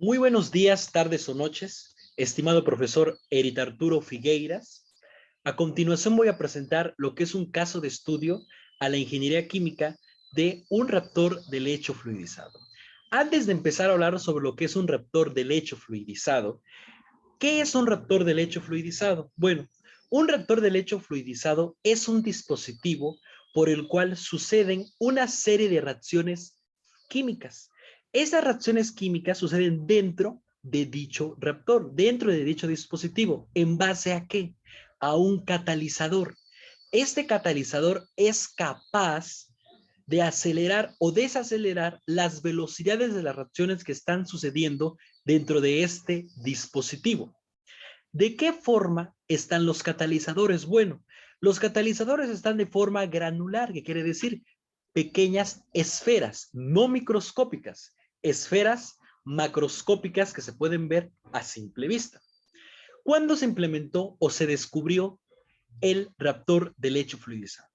Muy buenos días, tardes o noches, estimado profesor Erit Arturo Figueiras. A continuación voy a presentar lo que es un caso de estudio a la ingeniería química de un reactor de lecho fluidizado. Antes de empezar a hablar sobre lo que es un reactor de lecho fluidizado, ¿qué es un reactor de lecho fluidizado? Bueno, un reactor de lecho fluidizado es un dispositivo por el cual suceden una serie de reacciones químicas. Esas reacciones químicas suceden dentro de dicho reactor, dentro de dicho dispositivo. ¿En base a qué? A un catalizador. Este catalizador es capaz de acelerar o desacelerar las velocidades de las reacciones que están sucediendo dentro de este dispositivo. ¿De qué forma están los catalizadores? Bueno, los catalizadores están de forma granular, que quiere decir pequeñas esferas, no microscópicas, esferas macroscópicas que se pueden ver a simple vista. ¿Cuándo se implementó o se descubrió el reactor de lecho fluidizado?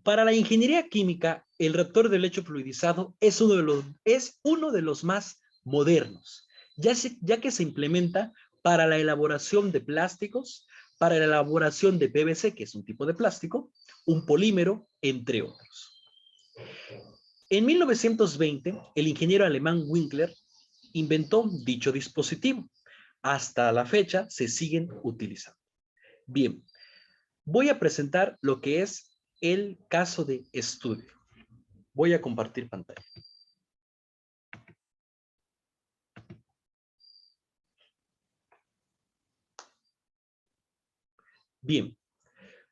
Para la ingeniería química, el reactor de lecho fluidizado es uno de los más modernos, ya que se implementa para la elaboración de plásticos, para la elaboración de PVC, que es un tipo de plástico, un polímero, entre otros. En 1920, el ingeniero alemán Winkler inventó dicho dispositivo. Hasta la fecha se siguen utilizando. Bien, voy a presentar lo que es el caso de estudio. Voy a compartir pantalla. Bien,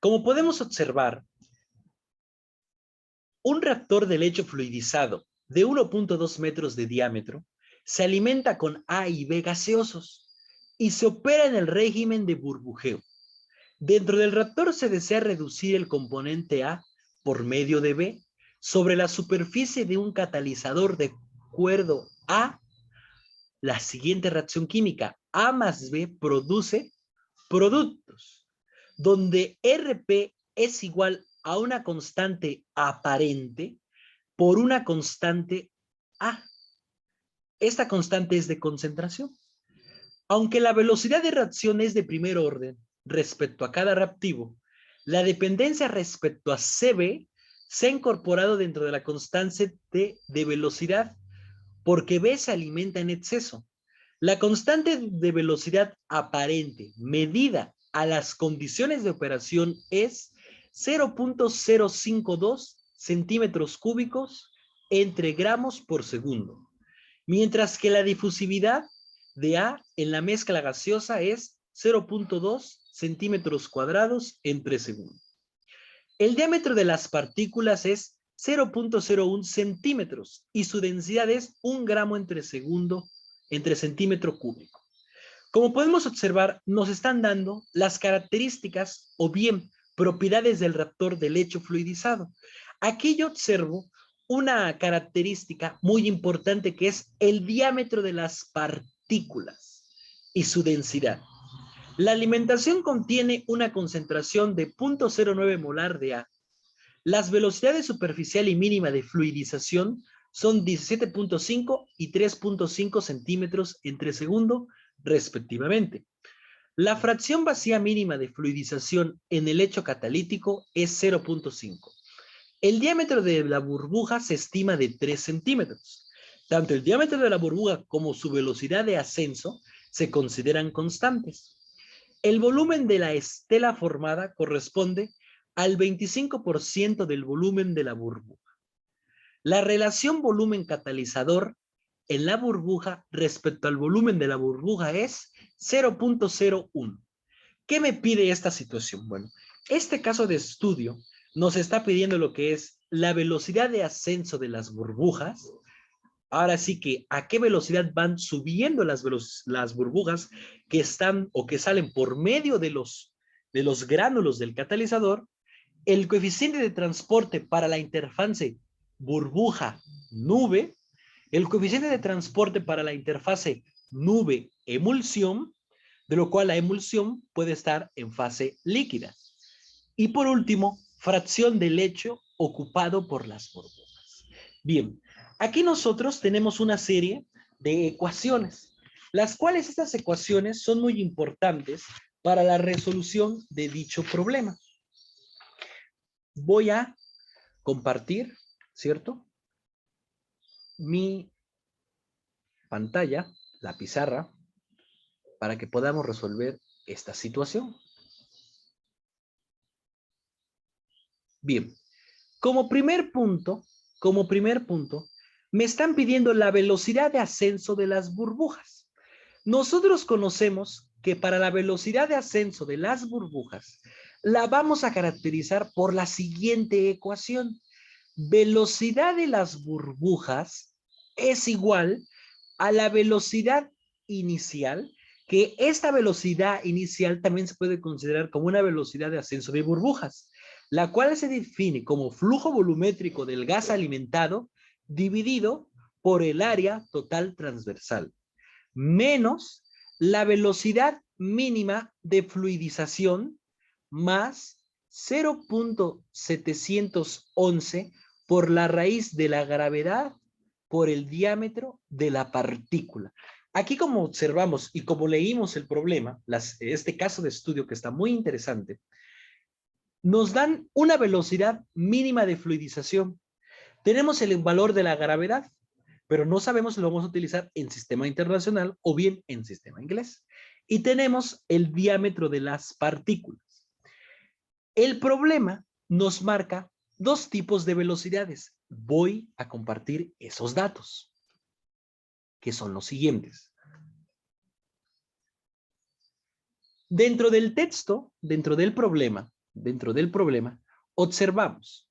como podemos observar, un reactor de lecho fluidizado de 1.2 metros de diámetro se alimenta con A y B gaseosos y se opera en el régimen de burbujeo. Dentro del reactor se desea reducir el componente A por medio de B sobre la superficie de un catalizador de acuerdo a la siguiente reacción química. A más B produce productos, donde RP es igual a una constante aparente por una constante A. Esta constante es de concentración. Aunque la velocidad de reacción es de primer orden respecto a cada reactivo, la dependencia respecto a CB se ha incorporado dentro de la constante de velocidad porque B se alimenta en exceso. La constante de velocidad aparente medida a las condiciones de operación es 0.052 centímetros cúbicos entre gramos por segundo, mientras que la difusividad de A en la mezcla gaseosa es 0.2 centímetros cuadrados entre segundo. El diámetro de las partículas es 0.01 centímetros y su densidad es 1 gramo entre segundo entre centímetro cúbico. Como podemos observar, nos están dando las características o bien propiedades del reactor de lecho fluidizado. Aquí yo observo una característica muy importante que es el diámetro de las partículas y su densidad. La alimentación contiene una concentración de 0.09 molar de A. Las velocidades superficial y mínima de fluidización son 17.5 y 3.5 centímetros entre segundo, respectivamente. La fracción vacía mínima de fluidización en el lecho catalítico es 0.5. El diámetro de la burbuja se estima de 3 centímetros. Tanto el diámetro de la burbuja como su velocidad de ascenso se consideran constantes. El volumen de la estela formada corresponde al 25% del volumen de la burbuja. La relación volumen-catalizador en la burbuja respecto al volumen de la burbuja es 0.01. ¿Qué me pide esta situación? Bueno, este caso de estudio nos está pidiendo lo que es la velocidad de ascenso de las burbujas. Ahora sí que a qué velocidad van subiendo las burbujas que están o que salen por medio de los gránulos del catalizador, el coeficiente de transporte para la interfase burbuja-nube, el coeficiente de transporte para la interfase nube-emulsión, de lo cual la emulsión puede estar en fase líquida. Y por último, fracción del lecho ocupado por las burbujas. Bien, aquí nosotros tenemos una serie de ecuaciones, las cuales estas ecuaciones son muy importantes para la resolución de dicho problema. Voy a compartir, ¿cierto?, mi pantalla, la pizarra, para que podamos resolver esta situación. Bien, como primer punto, me están pidiendo la velocidad de ascenso de las burbujas. Nosotros conocemos que para la velocidad de ascenso de las burbujas, la vamos a caracterizar por la siguiente ecuación. Velocidad de las burbujas es igual a la velocidad inicial, que esta velocidad inicial también se puede considerar como una velocidad de ascenso de burbujas, la cual se define como flujo volumétrico del gas alimentado dividido por el área total transversal, menos la velocidad mínima de fluidización más 0.711 por la raíz de la gravedad por el diámetro de la partícula. Aquí, como observamos y como leímos el problema, este caso de estudio que está muy interesante, nos dan una velocidad mínima de fluidización. Tenemos el valor de la gravedad, pero no sabemos si lo vamos a utilizar en sistema internacional o bien en sistema inglés. Y tenemos el diámetro de las partículas. El problema nos marca dos tipos de velocidades. Voy a compartir esos datos, que son los siguientes. Dentro del texto, dentro del problema, observamos.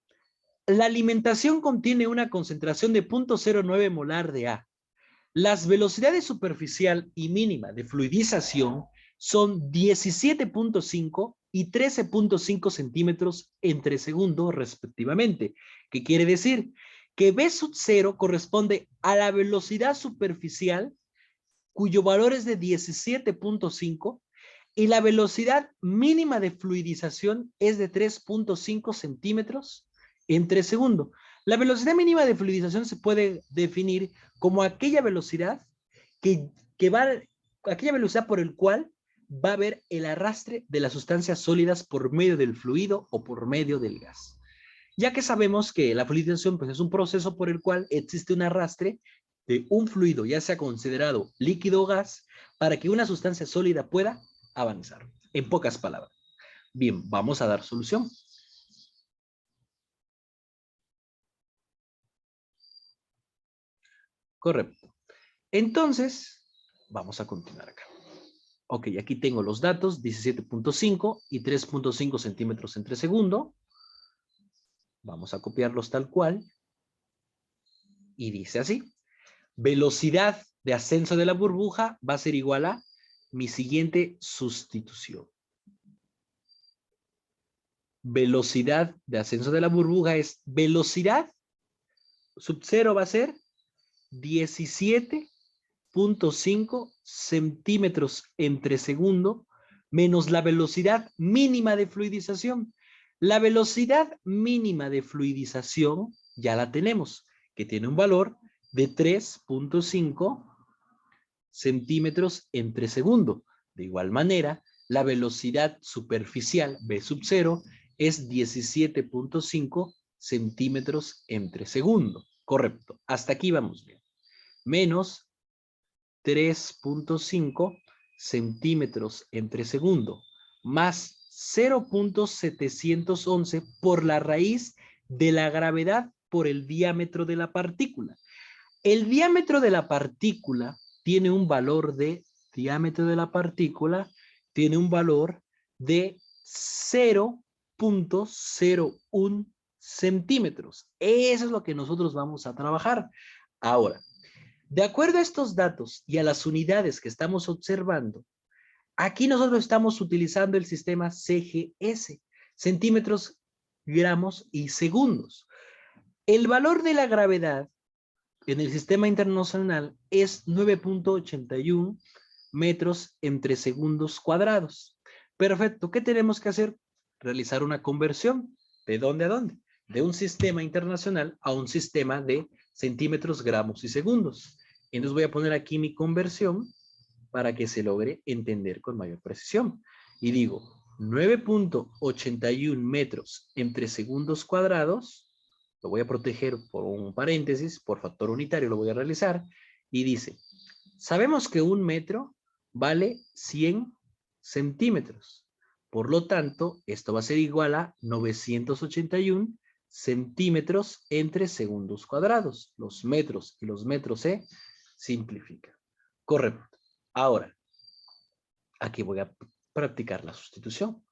La alimentación contiene una concentración de 0.09 molar de A. Las velocidades superficial y mínima de fluidización son 17.5 y 13.5 centímetros entre segundo respectivamente. ¿Qué quiere decir? Que B sub 0 corresponde a la velocidad superficial, cuyo valor es de 17.5, y la velocidad mínima de fluidización es de 3.5 centímetros entre segundo. La velocidad mínima de fluidización se puede definir como aquella velocidad aquella velocidad por el cual va a haber el arrastre de las sustancias sólidas por medio del fluido o por medio del gas. Ya que sabemos que la fluidización pues, es un proceso por el cual existe un arrastre de un fluido, ya sea considerado líquido o gas, para que una sustancia sólida pueda avanzar. En pocas palabras. Bien, vamos a dar solución. Correcto. Entonces, vamos a continuar acá. Ok, aquí tengo los datos, 17.5 y 3.5 centímetros entre segundo. Vamos a copiarlos tal cual. Y dice así. Velocidad de ascenso de la burbuja va a ser igual a mi siguiente sustitución. Velocidad de ascenso de la burbuja es velocidad sub 0 va a ser 17.5 centímetros entre segundo menos la velocidad mínima de fluidización. La velocidad mínima de fluidización ya la tenemos, que tiene un valor de 3.5 centímetros entre segundo. De igual manera, la velocidad superficial B sub 0 es 17.5 centímetros entre segundo. Correcto. Hasta aquí vamos bien. Menos 3.5 centímetros entre segundo más 0.711 por la raíz de la gravedad por el diámetro de la partícula. El diámetro de la partícula tiene un valor de, tiene un valor de 0.01 centímetros. Eso es lo que nosotros vamos a trabajar. Ahora, de acuerdo a estos datos y a las unidades que estamos observando, aquí nosotros estamos utilizando el sistema CGS, centímetros, gramos y segundos. El valor de la gravedad en el sistema internacional es 9.81 metros entre segundos cuadrados. Perfecto, ¿qué tenemos que hacer? Realizar una conversión. ¿De dónde a dónde? De un sistema internacional a un sistema de centímetros, gramos y segundos. Entonces voy a poner aquí mi conversión para que se logre entender con mayor precisión. Y digo, 9.81 metros entre segundos cuadrados, lo voy a proteger por un paréntesis, por factor unitario lo voy a realizar, y dice, sabemos que un metro vale 100 centímetros. Por lo tanto, esto va a ser igual a 981 centímetros entre segundos cuadrados. Los metros y los metros se simplifican. Correcto. Ahora, aquí voy a practicar la sustitución.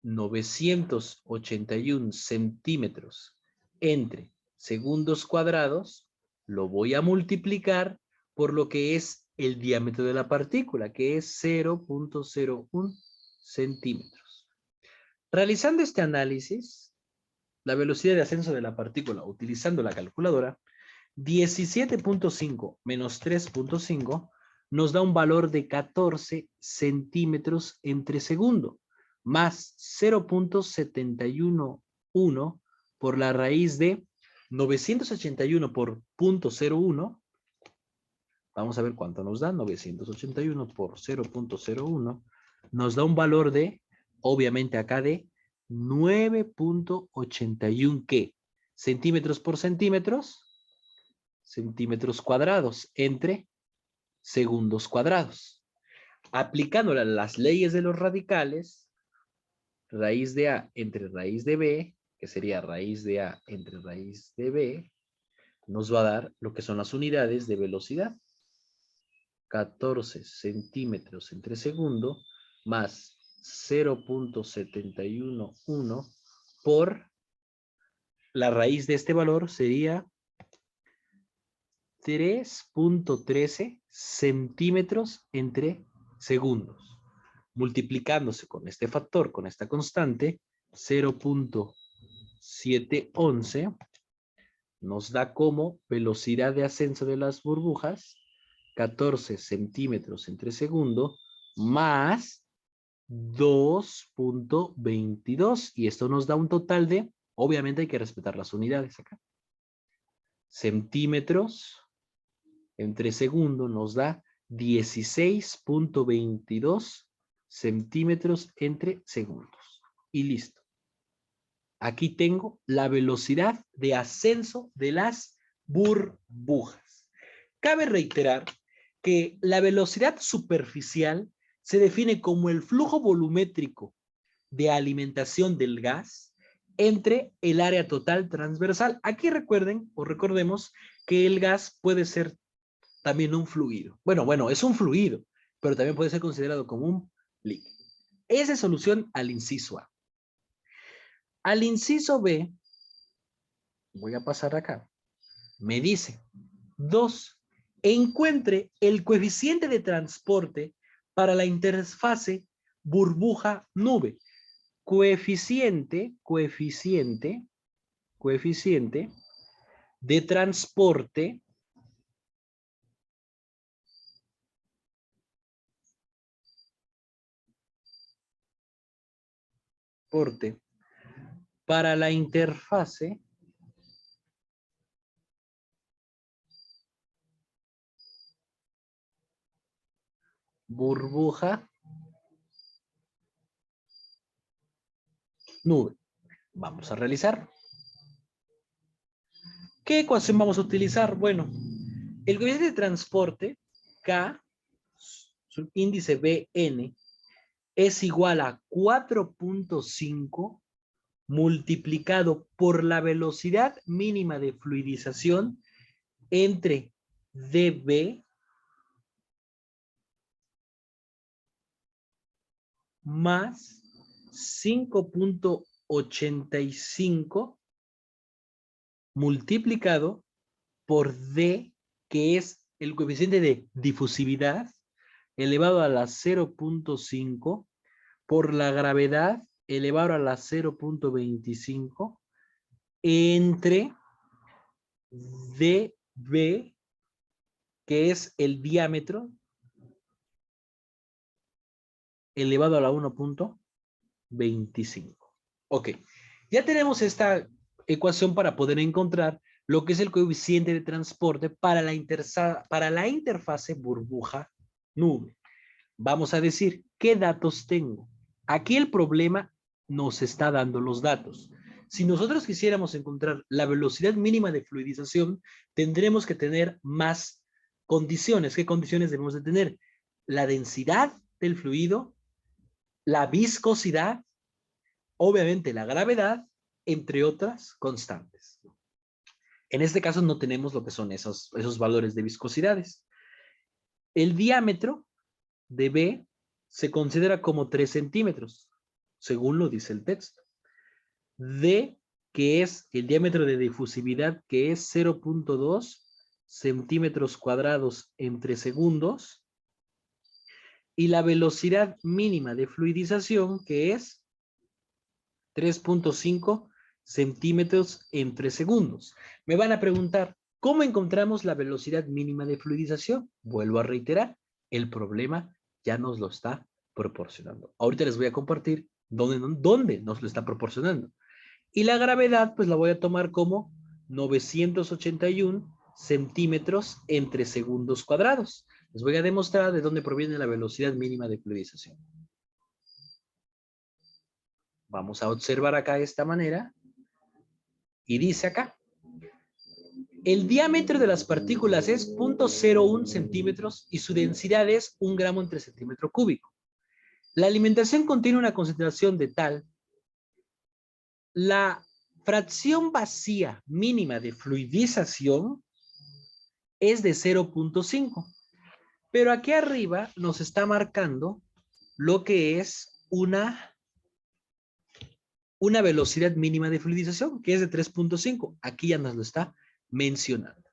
981 centímetros entre segundos cuadrados lo voy a multiplicar por lo que es el diámetro de la partícula, que es 0.01 centímetros. Realizando este análisis, la velocidad de ascenso de la partícula utilizando la calculadora, 17.5 menos 3.5 nos da un valor de 14 centímetros entre segundo, más 0.711 por la raíz de 981 por 0.01. Vamos a ver cuánto nos da. 981 por 0.01 nos da un valor de, obviamente acá de 9.81, ¿qué? Centímetros por centímetros cuadrados entre segundos cuadrados. Aplicando las leyes de los radicales, raíz de A entre raíz de B, que sería raíz de A entre raíz de B, nos va a dar lo que son las unidades de velocidad. 14 centímetros entre segundo más 0.711 por la raíz de este valor sería 3.13 centímetros entre segundos. Multiplicándose con este factor, con esta constante, 0.711 nos da como velocidad de ascenso de las burbujas 14 centímetros entre segundo más 2.22. Y esto nos da un total de, obviamente hay que respetar las unidades acá, centímetros entre segundo nos da 16.22 centímetros entre segundos. Y listo. Aquí tengo la velocidad de ascenso de las burbujas. Cabe reiterar que la velocidad superficial se define como el flujo volumétrico de alimentación del gas entre el área total transversal. Aquí recuerden o recordemos que el gas puede ser también un fluido. Bueno, es un fluido, pero también puede ser considerado como un líquido. Esa es solución al inciso A. Al inciso B, voy a pasar acá, me dice 2. Encuentre el coeficiente de transporte para la interfase burbuja-nube. Coeficiente de transporte para la interfase burbuja nube. Vamos a realizar. ¿Qué ecuación vamos a utilizar? Bueno, el coeficiente de transporte, K, su índice Bn, es igual a 4.5 multiplicado por la velocidad mínima de fluidización entre dB más 5.85 multiplicado por D, que es el coeficiente de difusividad, elevado a la 0.5 por la gravedad elevado a la 0.25 entre dB, que es el diámetro, elevado a la 1.25. Ok, ya tenemos esta ecuación para poder encontrar lo que es el coeficiente de transporte para la interfase burbuja-nube. Vamos a decir, ¿qué datos tengo? Aquí el problema nos está dando los datos. Si nosotros quisiéramos encontrar la velocidad mínima de fluidización, tendremos que tener más condiciones. ¿Qué condiciones debemos de tener? La densidad del fluido, la viscosidad, obviamente la gravedad, entre otras constantes. En este caso no tenemos lo que son esos valores de viscosidades. El diámetro de B se considera como 3 centímetros, según lo dice el texto. D, que es el diámetro de difusividad, que es 0.2 centímetros cuadrados entre segundos. Y la velocidad mínima de fluidización, que es 3.5 centímetros entre segundos. Me van a preguntar, ¿cómo encontramos la velocidad mínima de fluidización? Vuelvo a reiterar, el problema ya nos lo está proporcionando. Ahorita les voy a compartir dónde nos lo está proporcionando. Y la gravedad, pues la voy a tomar como 981 centímetros entre segundos cuadrados. Les voy a demostrar de dónde proviene la velocidad mínima de fluidización. Vamos a observar acá de esta manera. Y dice acá, el diámetro de las partículas es 0.01 centímetros y su densidad es 1 gramo entre centímetro cúbico. La alimentación contiene una concentración de tal. La fracción vacía mínima de fluidización es de 0.5. Pero aquí arriba nos está marcando lo que es una velocidad mínima de fluidización, que es de 3.5. Aquí ya nos lo está mencionando.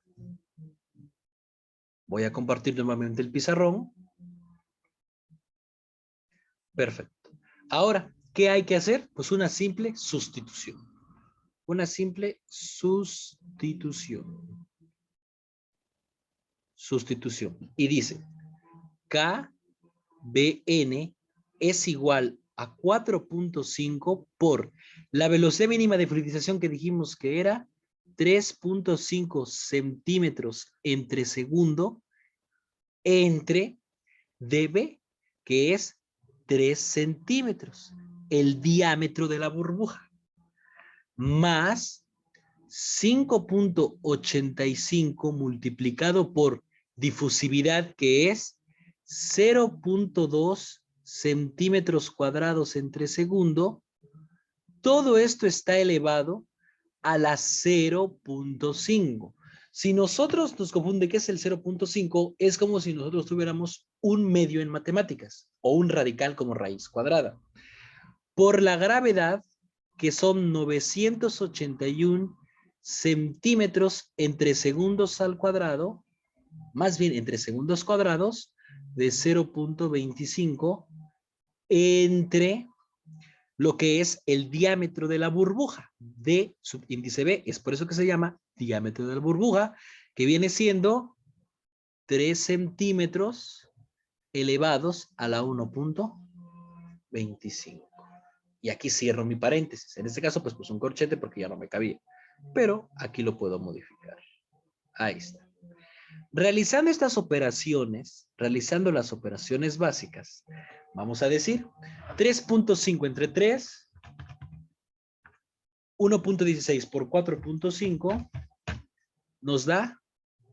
Voy a compartir nuevamente el pizarrón. Perfecto. Ahora, ¿qué hay que hacer? Pues una simple sustitución. Una simple sustitución. Sustitución. Y dice, KBN es igual a 4.5 por la velocidad mínima de fluidización que dijimos que era 3.5 centímetros entre segundo entre dB, que es 3 centímetros, el diámetro de la burbuja, más 5.85 multiplicado por difusividad, que es 0.2 centímetros cuadrados entre segundo. Todo esto está elevado a la 0.5. Si nosotros nos confunde qué es el 0.5, es como si nosotros tuviéramos un medio en matemáticas o un radical como raíz cuadrada. Por la gravedad, que son 981 centímetros entre segundos al cuadrado, más bien entre segundos cuadrados, de 0.25 entre lo que es el diámetro de la burbuja de subíndice B. Es por eso que se llama diámetro de la burbuja, que viene siendo 3 centímetros elevados a la 1.25. Y aquí cierro mi paréntesis. En este caso, pues puse un corchete porque ya no me cabía. Pero aquí lo puedo modificar. Ahí está. Realizando estas operaciones, realizando las operaciones básicas, vamos a decir 3.5 entre 3, 1.16 por 4.5 nos da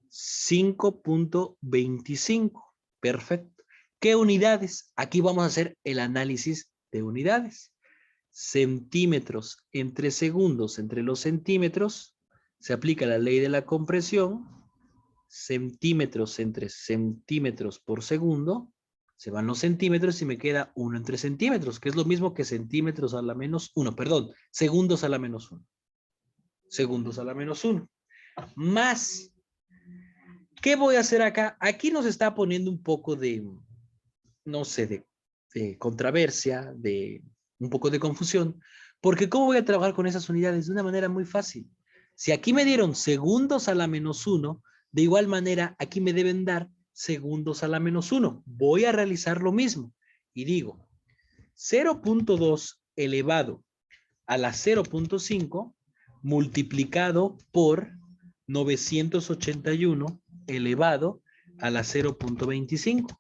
5.25. Perfecto. ¿Qué unidades? Aquí vamos a hacer el análisis de unidades. Centímetros entre segundos entre los centímetros. Se aplica la ley de la compresión. Centímetros entre centímetros por segundo. Se van los centímetros y me queda 1 entre centímetros, que es lo mismo que centímetros a la menos 1. Perdón, segundos a la menos 1. Segundos a la menos 1. Más. ¿Qué voy a hacer acá? Aquí nos está poniendo un poco de, no sé, de controversia, de un poco de confusión, porque ¿cómo voy a trabajar con esas unidades? De una manera muy fácil. Si aquí me dieron segundos a la menos 1, de igual manera aquí me deben dar segundos a la menos 1. Voy a realizar lo mismo y digo 0.2 elevado a la 0.5 multiplicado por 981 elevado a la 0.25.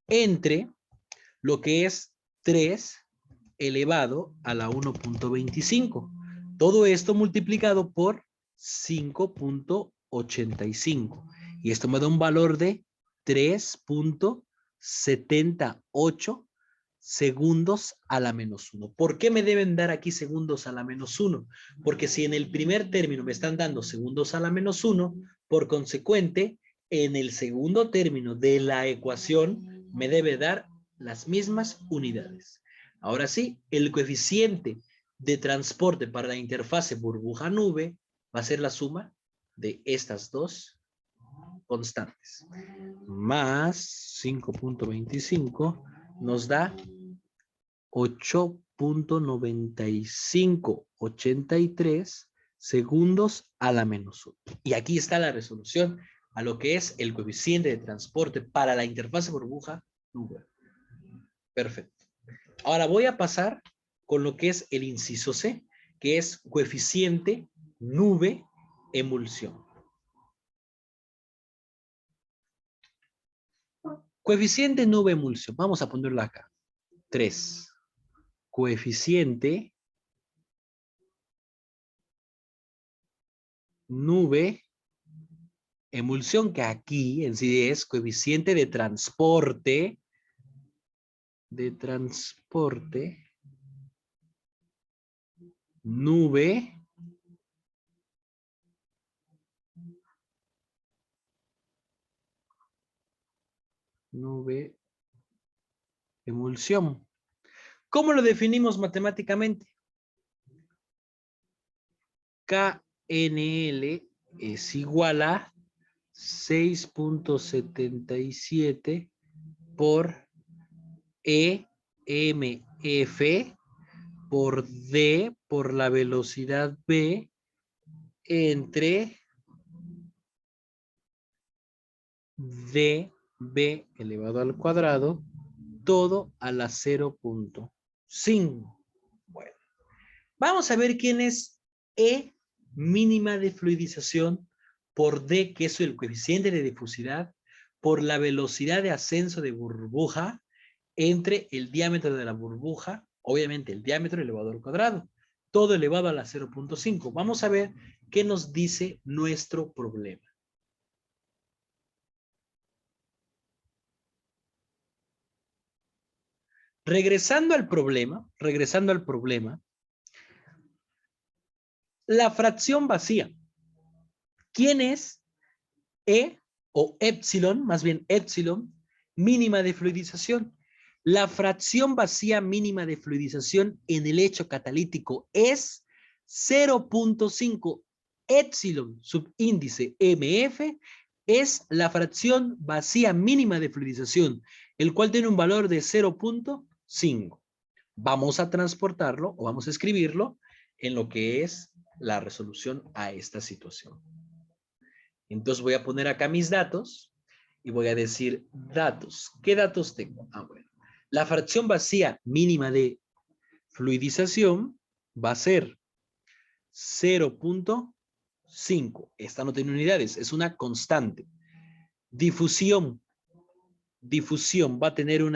Entre lo que es 3 elevado a la 1.25. Todo esto multiplicado por 5.85. Y esto me da un valor de 3.78 segundos a la menos 1. ¿Por qué me deben dar aquí segundos a la menos 1? Porque si en el primer término me están dando segundos a la menos 1, por consecuente, en el segundo término de la ecuación me debe dar las mismas unidades. Ahora sí, el coeficiente de transporte para la interfase burbuja-nube va a ser la suma de estas dos constantes. Más 5.25 nos da 8.9583 segundos a la menos 1. Y aquí está la resolución a lo que es el coeficiente de transporte para la interfase burbuja-nube. Perfecto. Ahora voy a pasar con lo que es el inciso C, que es coeficiente nube-emulsión. Coeficiente nube-emulsión. Vamos a ponerlo acá. 3. Coeficiente nube-emulsión, que aquí en sí es coeficiente de transporte. Nube emulsión. ¿Cómo lo definimos matemáticamente? KNL es igual a 6.77 por EMF por D por la velocidad B entre dB elevado al cuadrado, todo a la 0.5. Bueno, vamos a ver quién es E mínima de fluidización por D, que es el coeficiente de difusidad, por la velocidad de ascenso de burbuja entre el diámetro de la burbuja, obviamente el diámetro elevado al cuadrado, todo elevado a la 0.5. Vamos a ver qué nos dice nuestro problema. Regresando al problema, la fracción vacía. ¿Quién es E o epsilon, más bien epsilon, mínima de fluidización? La fracción vacía mínima de fluidización en el hecho catalítico es 0.5. Epsilon subíndice MF es la fracción vacía mínima de fluidización, el cual tiene un valor de 0.5. Vamos a transportarlo o vamos a escribirlo en lo que es la resolución a esta situación. Entonces voy a poner acá mis datos y voy a decir datos. ¿Qué datos tengo? Bueno. La fracción vacía mínima de fluidización va a ser 0.5. Esta no tiene unidades, es una constante. Difusión va a tener un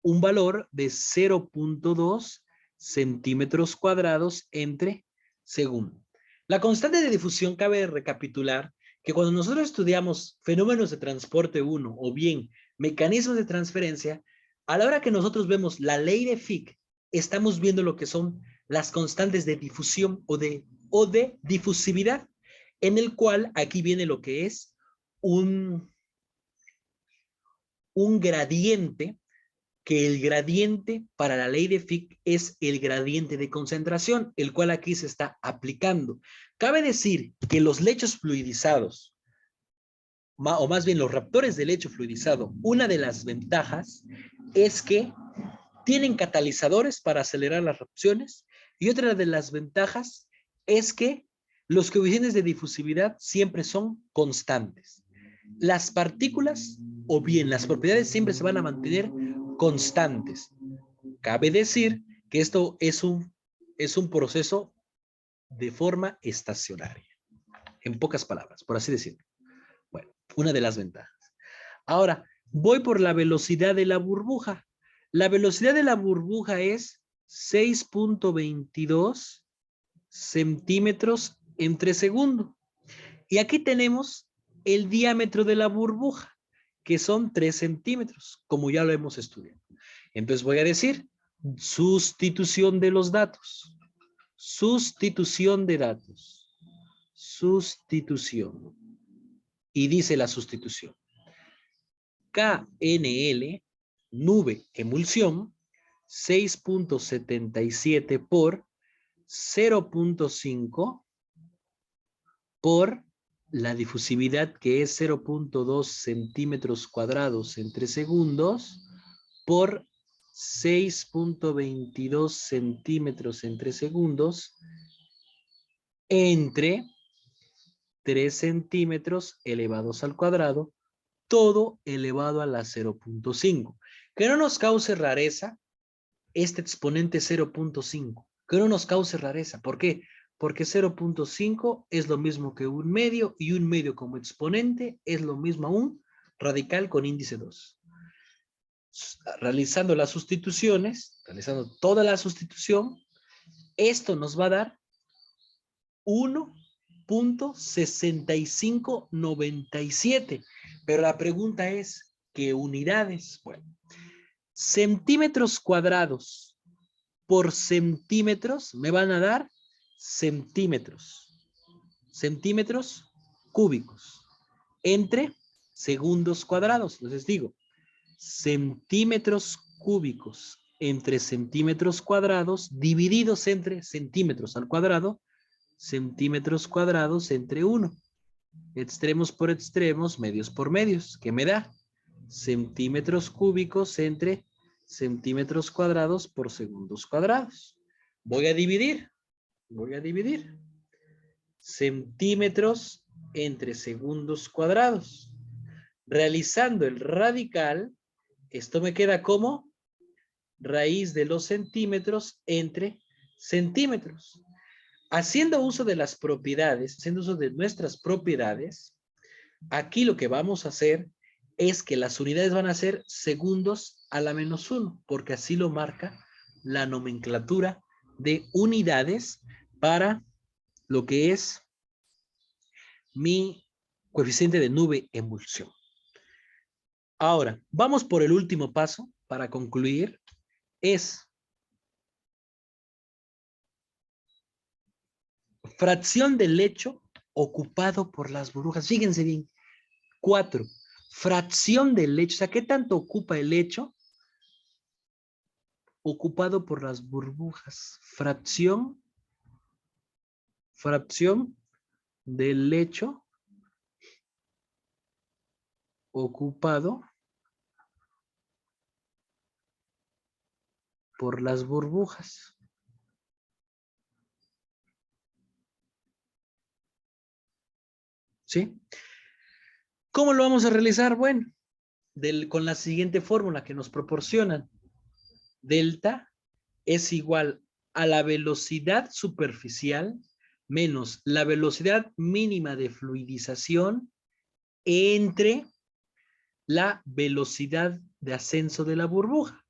valor de 0.2 centímetros cuadrados entre segundo. La constante de difusión, cabe recapitular que cuando nosotros estudiamos fenómenos de transporte 1 o bien mecanismos de transferencia, a la hora que nosotros vemos la ley de Fick, estamos viendo lo que son las constantes de difusión o de difusividad, en el cual aquí viene lo que es un gradiente, que el gradiente para la ley de Fick es el gradiente de concentración, el cual aquí se está aplicando. Cabe decir que los lechos fluidizados, o más bien los reactores de lecho fluidizado, una de las ventajas es que tienen catalizadores para acelerar las reacciones, y otra de las ventajas es que los coeficientes de difusividad siempre son constantes. Las partículas o bien las propiedades siempre se van a mantener constantes. Cabe decir que esto es un es un proceso de forma estacionaria. En pocas palabras, por así decirlo. Bueno, una de las ventajas. Ahora, voy por la velocidad de la burbuja. La velocidad de la burbuja es 6.22 centímetros entre segundo. Y aquí tenemos el diámetro de la burbuja, que son 3 centímetros, como ya lo hemos estudiado. Entonces voy a decir sustitución de los datos. Sustitución de datos. Sustitución. Y dice la sustitución. KNL, nube emulsión, 6.77 por 0.5 por la difusividad, que es 0.2 centímetros cuadrados entre segundos, por 6.22 centímetros entre segundos, entre 3 centímetros elevados al cuadrado, todo elevado a la 0.5. Que no nos cause rareza este exponente 0.5. Que no nos cause rareza. ¿Por qué? Porque 0.5 es lo mismo que un medio, y un medio como exponente es lo mismo a un radical con índice 2. Realizando las sustituciones, realizando toda la sustitución, esto nos va a dar 1.6597. Pero la pregunta es, ¿qué unidades? Bueno, centímetros cuadrados por centímetros me van a dar centímetros. Centímetros cúbicos entre segundos cuadrados. Entonces digo, centímetros cúbicos entre centímetros cuadrados divididos entre centímetros al cuadrado, centímetros cuadrados entre 1. Extremos por extremos, medios por medios. ¿Qué me da? Centímetros cúbicos entre centímetros cuadrados por segundos cuadrados. Voy a dividir. Centímetros entre segundos cuadrados. Realizando el radical, esto me queda como raíz de los centímetros entre centímetros. Haciendo uso de las propiedades, haciendo uso de nuestras propiedades, aquí lo que vamos a hacer es que las unidades van a ser segundos a la menos 1, porque así lo marca la nomenclatura de unidades para lo que es mi coeficiente de nube emulsión. Ahora, vamos por el último paso para concluir. Es fracción del lecho ocupado por las burbujas. Fíjense bien. 4. Fracción del lecho. O sea, ¿qué tanto ocupa el lecho ocupado por las burbujas? Fracción del lecho ocupado por las burbujas. ¿Sí? ¿Cómo lo vamos a realizar? Bueno, con la siguiente fórmula que nos proporcionan. Delta es igual a la velocidad superficial menos la velocidad mínima de fluidización entre la velocidad de ascenso de la burbuja.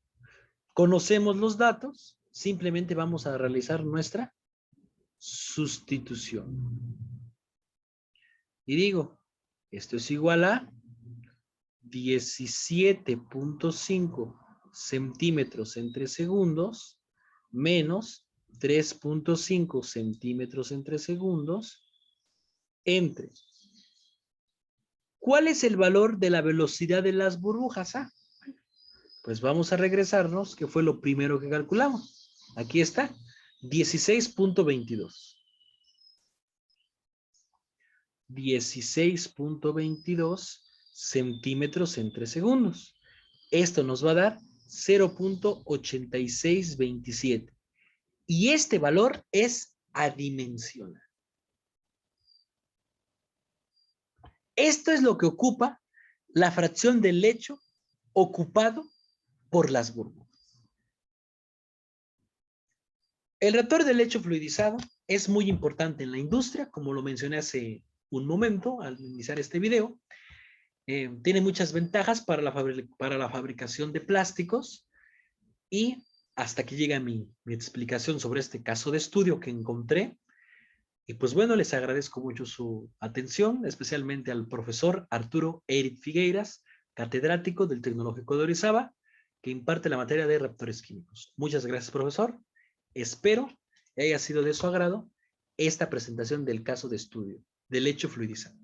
Conocemos los datos, simplemente vamos a realizar nuestra sustitución. Y digo, esto es igual a 17.5 centímetros entre segundos menos 3.5 centímetros entre segundos entre. ¿Cuál es el valor de la velocidad de las burbujas? Pues vamos a regresarnos, que fue lo primero que calculamos. Aquí está, 16.22. 16.22 centímetros entre segundos. Esto nos va a dar 0.8627. Y este valor es adimensional. Esto es lo que ocupa la fracción del lecho ocupado por las burbujas. El reactor de lecho fluidizado es muy importante en la industria, como lo mencioné hace un momento al iniciar este video. Tiene muchas ventajas para la fabricación de plásticos y hasta aquí llega mi explicación sobre este caso de estudio que encontré. Y pues bueno, les agradezco mucho su atención, especialmente al profesor Arturo Eric Figueiras, catedrático del Tecnológico de Orizaba, que imparte la materia de reactores químicos. Muchas gracias, profesor. Espero que haya sido de su agrado esta presentación del caso de estudio del lecho fluidizado.